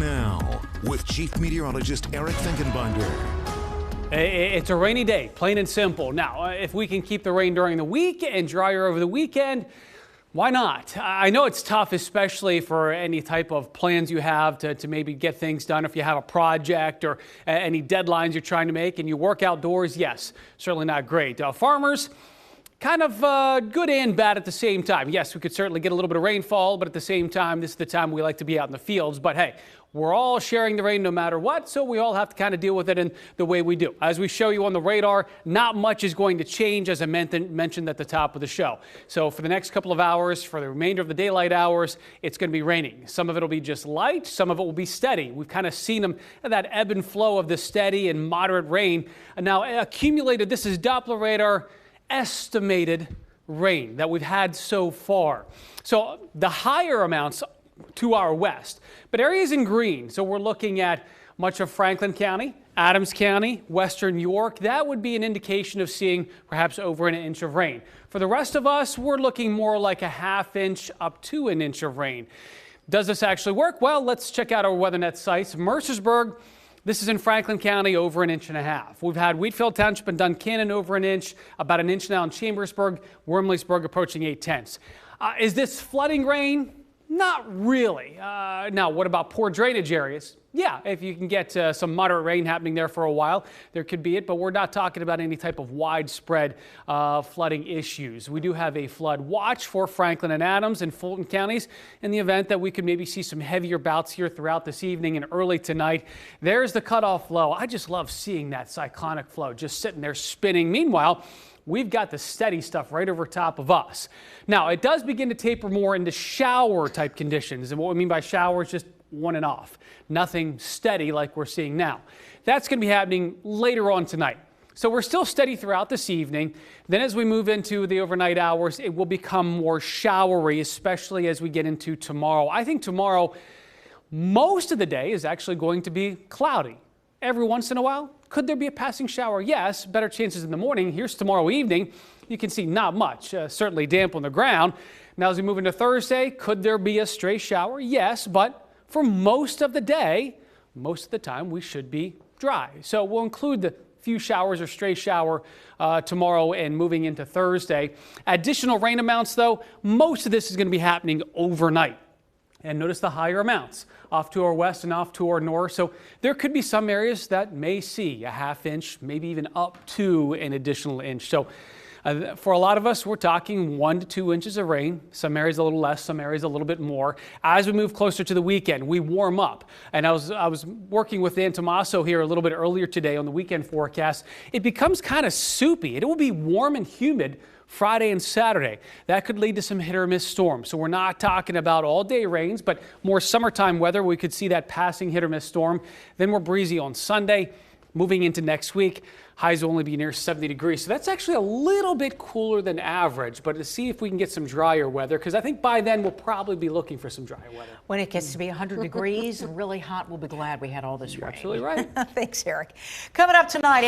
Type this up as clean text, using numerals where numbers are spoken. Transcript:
now with Chief Meteorologist Eric Finkenbinder. It's a rainy day, plain and simple. Now, if we can keep the rain during the week and drier over the weekend, why not? I know it's tough, especially for any type of plans you have to maybe get things done. If you have a project or any deadlines you're trying to make and you work outdoors, yes, certainly not great. Farmers, kind of good and bad at the same time. Yes, we could certainly get a little bit of rainfall, but at the same time, this is the time we like to be out in the fields. But hey, we're all sharing the rain no matter what, so we all have to kind of deal with it in the way we do. As we show you on the radar, not much is going to change, as I mentioned at the top of the show. So for the next couple of hours, for the remainder of the daylight hours, it's going to be raining. Some of it will be just light, some of it will be steady. We've kind of seen them, that ebb and flow of the steady and moderate rain. And now accumulated, this is Doppler radar estimated rain that we've had so far. So the higher amounts to our west, but areas in green. So we're looking at much of Franklin County, Adams County, western York. That would be an indication of seeing perhaps over an inch of rain. For the rest of us, we're looking more like a half inch up to an inch of rain. Does this actually work? Well, let's check out our WeatherNet sites. Mercersburg, this is in Franklin County, over an inch and a half. We've had Wheatfield Township and Duncannon over an inch, about an inch now in Chambersburg, Wormleysburg approaching 8/10. Is this flooding rain? Not really. Now, what about poor drainage areas? Yeah, if you can get some moderate rain happening there for a while, there could be it, but we're not talking about any type of widespread flooding issues. We do have a flood watch for Franklin and Adams and Fulton counties in the event that we could maybe see some heavier bouts here throughout this evening and early tonight. There's the cutoff low. I just love seeing that cyclonic flow just sitting there spinning. Meanwhile, we've got the steady stuff right over top of us. Now, it does begin to taper more into shower type conditions. And what we mean by shower is just on and off. Nothing steady like we're seeing now. That's going to be happening later on tonight. So we're still steady throughout this evening. Then as we move into the overnight hours, it will become more showery, especially as we get into tomorrow. I think tomorrow, most of the day is actually going to be cloudy. Every once in a while, could there be a passing shower? Yes, better chances in the morning. Here's tomorrow evening. You can see not much, certainly damp on the ground. Now as we move into Thursday, could there be a stray shower? Yes, but for most of the day, most of the time we should be dry. So we'll include the few showers or stray shower tomorrow and moving into Thursday. Additional rain amounts though, most of this is going to be happening overnight. And notice the higher amounts off to our west and off to our north. So there could be some areas that may see a half inch, maybe even up to an additional inch. So for a lot of us, we're talking 1 to 2 inches of rain. Some areas a little less, some areas a little bit more. As we move closer to the weekend, we warm up. And I was working with Dan Tomaso here a little bit earlier today on the weekend forecast. It becomes kind of soupy. It will be warm and humid Friday and Saturday. That could lead to some hit or miss storms. So we're not talking about all day rains, but more summertime weather. We could see that passing hit or miss storm. Then we're breezy on Sunday. Moving into next week, highs will only be near 70 degrees. So that's actually a little bit cooler than average, but to see if we can get some drier weather, because I think by then we'll probably be looking for some drier weather. When it gets to be 100 degrees and really hot, we'll be glad we had all this rain. You're absolutely right. Thanks, Eric. Coming up tonight.